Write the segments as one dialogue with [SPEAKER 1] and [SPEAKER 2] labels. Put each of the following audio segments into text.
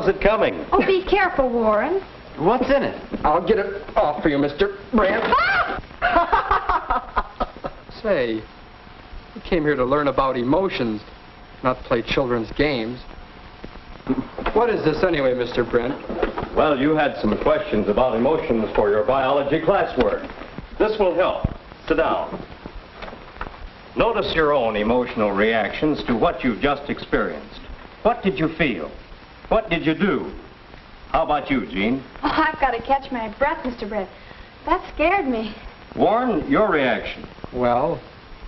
[SPEAKER 1] How's it coming?
[SPEAKER 2] Oh, be careful, Warren.
[SPEAKER 1] What's in it?
[SPEAKER 3] I'll get it off for you, Mr. Brandt. Say, you came here to learn about emotions, not play children's games. What is this anyway, Mr. Brent?
[SPEAKER 1] Well, you had some questions about emotions for your biology classwork. This will help. Sit down. Notice your own emotional reactions to what you've just experienced. What did you feel? What did you do? How about you, Jean?
[SPEAKER 2] Oh, I've got to catch my breath, Mr. Brent. That scared me.
[SPEAKER 1] Warren, your reaction.
[SPEAKER 3] Well,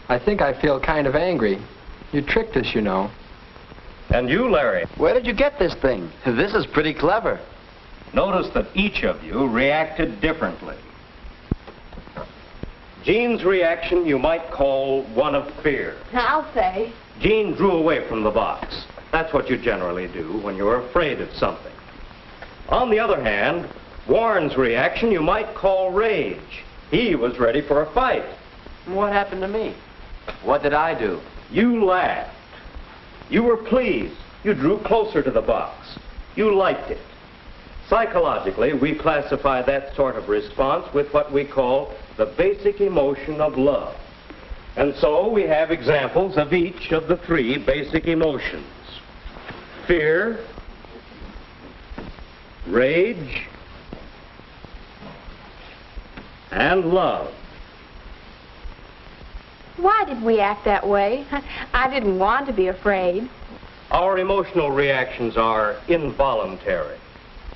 [SPEAKER 3] I think I feel kind of angry. You tricked us, you know.
[SPEAKER 1] And you, Larry?
[SPEAKER 4] Where did you get this thing? This is pretty clever.
[SPEAKER 1] Notice that each of you reacted differently. Jean's reaction you might call one of fear.
[SPEAKER 2] I'll say.
[SPEAKER 1] Jean drew away from the box. That's what you generally do when you're afraid of something. On the other hand, Warren's reaction you might call rage. He was ready for a fight.
[SPEAKER 4] What happened to me? What did I do?
[SPEAKER 1] You laughed. You were pleased. You drew closer to the box. You liked it. Psychologically, we classify that sort of response with what we call the basic emotion of love. And so we have examples of each of the three basic emotions: fear, rage, and love.
[SPEAKER 2] Why did we act that way? I didn't want to be afraid.
[SPEAKER 1] Our emotional reactions are involuntary,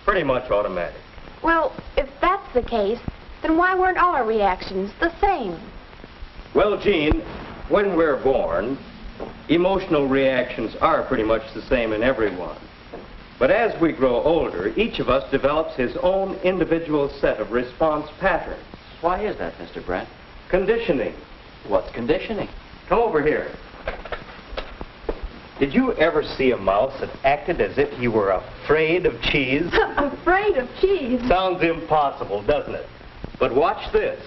[SPEAKER 1] pretty much automatic.
[SPEAKER 2] Well, if that's the case, then why weren't all our reactions the same?
[SPEAKER 1] Well, Jean, when we're born, emotional reactions are pretty much the same in everyone. But as we grow older, each of us develops his own individual set of response patterns.
[SPEAKER 4] Why is that, Mr. Brent?
[SPEAKER 1] Conditioning.
[SPEAKER 4] What's conditioning?
[SPEAKER 1] Come over here. Did you ever see a mouse that acted as if he were afraid of cheese?
[SPEAKER 2] Afraid of cheese?
[SPEAKER 1] Sounds impossible, doesn't it? But watch this.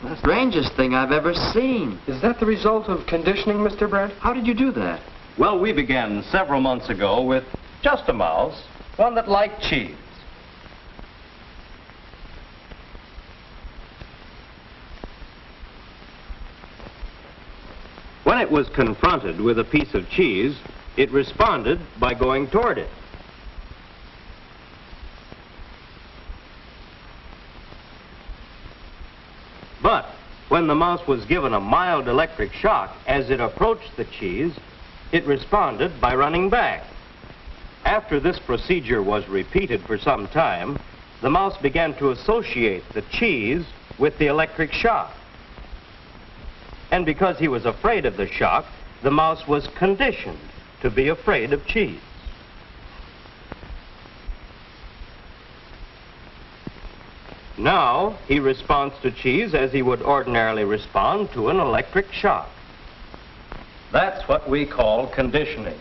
[SPEAKER 4] The strangest thing I've ever seen.
[SPEAKER 3] Is that the result of conditioning, Mr. Brent?
[SPEAKER 4] How did you do that?
[SPEAKER 1] Well, we began several months ago with just a mouse, one that liked cheese. When it was confronted with a piece of cheese, it responded by going toward it. But when the mouse was given a mild electric shock as it approached the cheese, it responded by running back. After this procedure was repeated for some time, the mouse began to associate the cheese with the electric shock. And because he was afraid of the shock, the mouse was conditioned to be afraid of cheese. Now, he responds to cheese as he would ordinarily respond to an electric shock. That's what we call conditioning.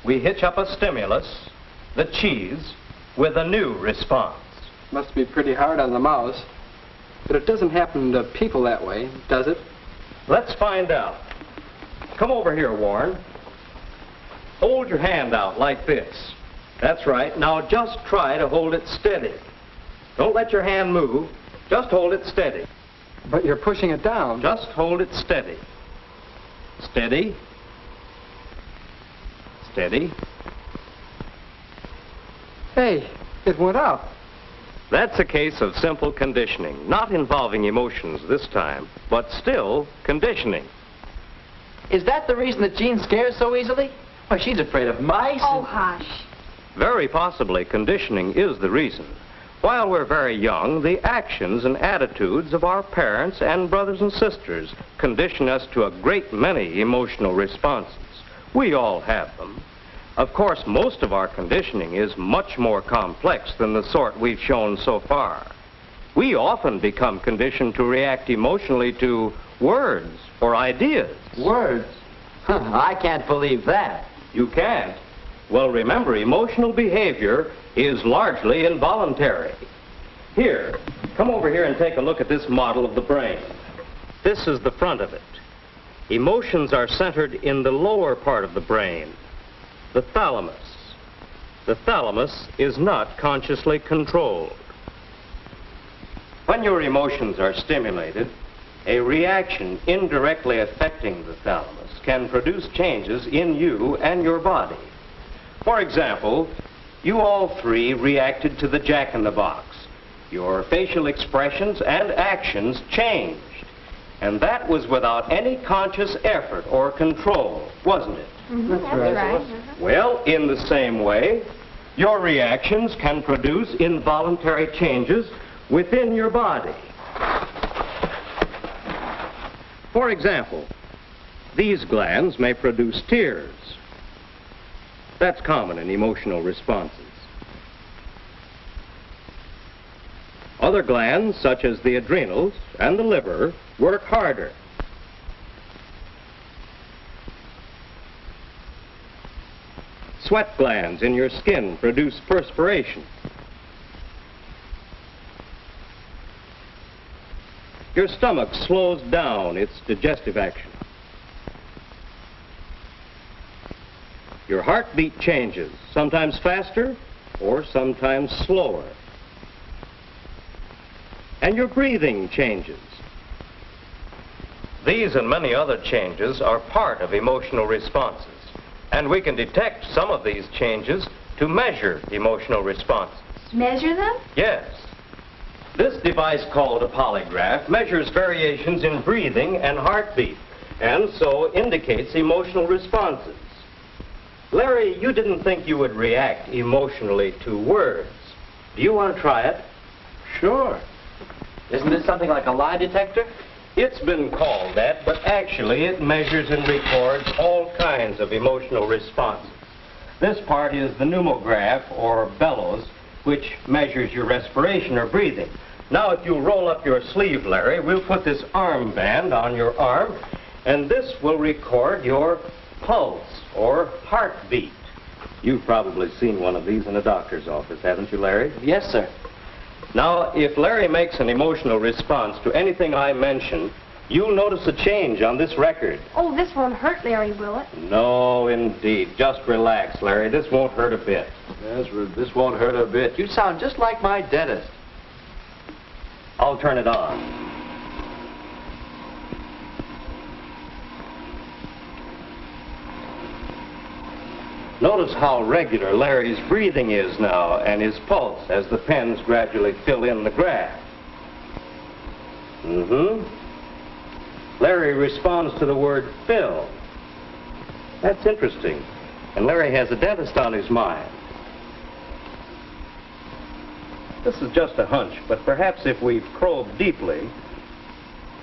[SPEAKER 1] We hitch up a stimulus, the cheese, with a new response.
[SPEAKER 3] Must be pretty hard on the mouse. But it doesn't happen to people that way, does it?
[SPEAKER 1] Let's find out. Come over here, Warren. Hold your hand out like this. That's right. Now just try to hold it steady. Don't let your hand move. Just hold it steady.
[SPEAKER 3] But you're pushing it down.
[SPEAKER 1] Just hold it steady. Steady. Steady.
[SPEAKER 3] Hey, it went up.
[SPEAKER 1] That's a case of simple conditioning, not involving emotions this time, but still conditioning.
[SPEAKER 4] Is that the reason that Jean scares so easily? Why, she's afraid of mice.
[SPEAKER 2] Oh, hush.
[SPEAKER 1] Very possibly conditioning is the reason. While we're very young, the actions and attitudes of our parents and brothers and sisters condition us to a great many emotional responses. We all have them. Of course, most of our conditioning is much more complex than the sort we've shown so far. We often become conditioned to react emotionally to words or ideas.
[SPEAKER 4] Words? I can't believe that.
[SPEAKER 1] You can't? Well, remember, emotional behavior is largely involuntary. Here, Come over here and take a look at this model of the brain. This is the front of it. Emotions are centered in the lower part of the brain, the thalamus. The thalamus is not consciously controlled. When your emotions are stimulated, a reaction indirectly affecting the thalamus can produce changes in you and your body. For example, you all three reacted to the Jack-in-the-Box. Your facial expressions and actions changed. And that was without any conscious effort or control, wasn't it?
[SPEAKER 2] Mm-hmm. That's right.
[SPEAKER 1] Well, in the same way, your reactions can produce involuntary changes within your body. For example, these glands may produce tears. That's common in emotional responses. Other glands, such as the adrenals and the liver, work harder. Sweat glands in your skin produce perspiration. Your stomach slows down its digestive action. Your heartbeat changes, sometimes faster or sometimes slower. And your breathing changes. These and many other changes are part of emotional responses. And we can detect some of these changes to measure emotional responses.
[SPEAKER 2] Measure them?
[SPEAKER 1] Yes. This device called a polygraph measures variations in breathing and heartbeat, and so indicates emotional responses. Larry, you didn't think you would react emotionally to words. Do you want to try it?
[SPEAKER 4] Sure. Isn't this something like a lie detector?
[SPEAKER 1] It's been called that, but actually it measures and records all kinds of emotional responses. This part is the pneumograph, or bellows, which measures your respiration or breathing. Now, if you roll up your sleeve, Larry, we'll put this armband on your arm, and this will record your pulse, or heartbeat. You've probably seen one of these in a doctor's office, haven't you, Larry?
[SPEAKER 4] Yes, sir.
[SPEAKER 1] Now, if Larry makes an emotional response to anything I mention, you'll notice a change on this record.
[SPEAKER 2] Oh, this won't hurt Larry, will it?
[SPEAKER 1] No, indeed. Just relax, Larry. This won't hurt a bit.
[SPEAKER 4] Yes, this won't hurt a bit. You sound just like my dentist.
[SPEAKER 1] I'll turn it on. Notice how regular Larry's breathing is now, and his pulse as the pens gradually fill in the graph. Larry responds to the word fill. That's interesting. And Larry has a dentist on his mind. This is just a hunch, but perhaps if we probe deeply,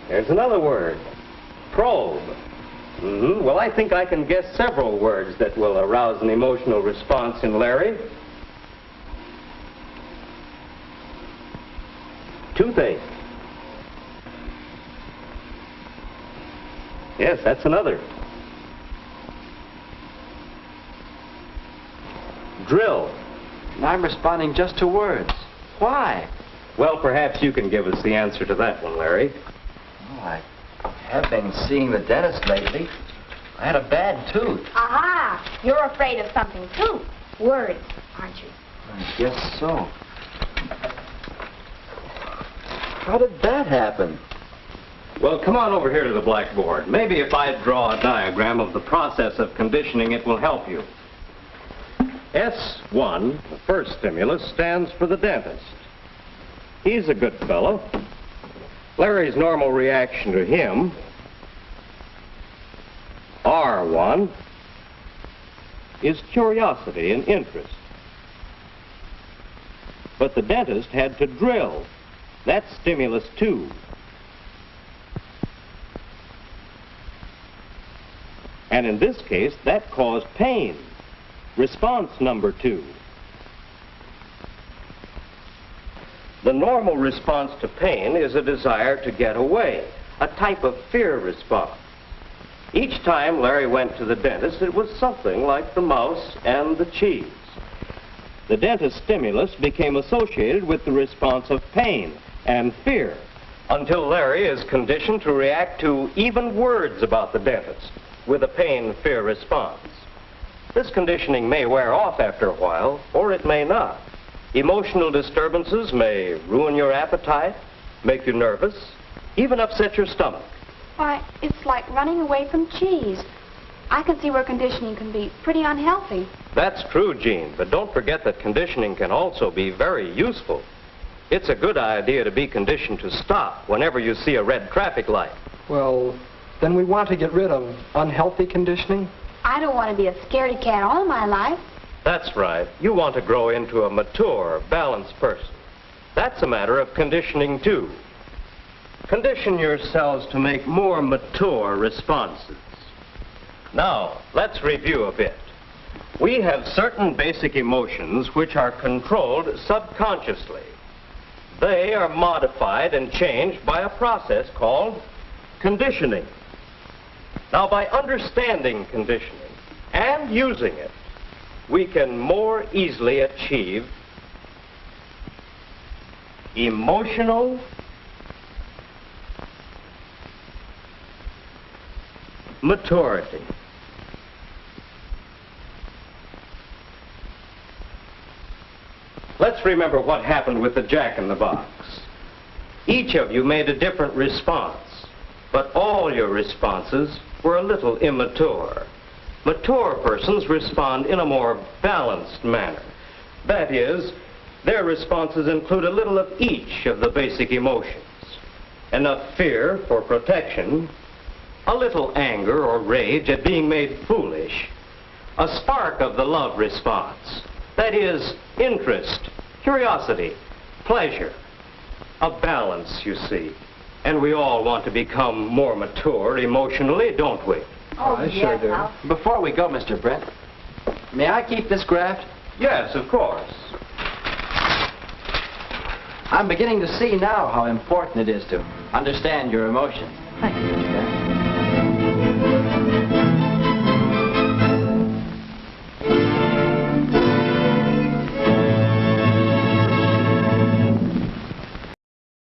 [SPEAKER 1] there's another word, probe. Well, I think I can guess several words that will arouse an emotional response in Larry. Toothache. Yes, that's another. Drill.
[SPEAKER 4] I'm responding just to words. Why?
[SPEAKER 1] Well, perhaps you can give us the answer to that one, Larry.
[SPEAKER 4] Oh, I have been seeing the dentist lately. I had a bad tooth.
[SPEAKER 2] Aha! You're afraid of something, too. Words, aren't you?
[SPEAKER 4] I guess so. How did that happen?
[SPEAKER 1] Well, come on over here to the blackboard. Maybe if I draw a diagram of the process of conditioning, it will help you. S1, the first stimulus, stands for the dentist. He's a good fellow. Larry's normal reaction to him, R1, is curiosity and interest. But the dentist had to drill. That's stimulus 2. And in this case, that caused pain. Response number 2. The normal response to pain is a desire to get away, a type of fear response. Each time Larry went to the dentist, it was something like the mouse and the cheese. The dentist stimulus became associated with the response of pain, and fear, until Larry is conditioned to react to even words about the dentist with a pain-fear response. This conditioning may wear off after a while, or it may not. Emotional disturbances may ruin your appetite, make you nervous, even upset your stomach.
[SPEAKER 2] Why, it's like running away from cheese. I can see where conditioning can be pretty unhealthy.
[SPEAKER 1] That's true, Jean, but don't forget that conditioning can also be very useful. It's a good idea to be conditioned to stop whenever you see a red traffic light.
[SPEAKER 3] Well, then we want to get rid of unhealthy conditioning?
[SPEAKER 2] I don't want to be a scaredy cat all my life.
[SPEAKER 1] That's right. You want to grow into a mature, balanced person. That's a matter of conditioning, too. Condition yourselves to make more mature responses. Now, let's review a bit. We have certain basic emotions which are controlled subconsciously. They are modified and changed by a process called conditioning. Now, by understanding conditioning and using it, we can more easily achieve emotional maturity. Let's remember what happened with the Jack in the Box. Each of you made a different response, but all your responses were a little immature. Mature persons respond in a more balanced manner. That is, their responses include a little of each of the basic emotions. Enough fear for protection, a little anger or rage at being made foolish, a spark of the love response. That is, interest, curiosity, pleasure. A balance, you see. And we all want to become more mature emotionally, don't we?
[SPEAKER 3] Oh, I sure do.
[SPEAKER 2] Al.
[SPEAKER 4] Before we go, Mr. Brent, may I keep this graft?
[SPEAKER 1] Yes, of course.
[SPEAKER 4] I'm beginning to see now how important it is to understand your emotions. Thank you, Mr. Brent.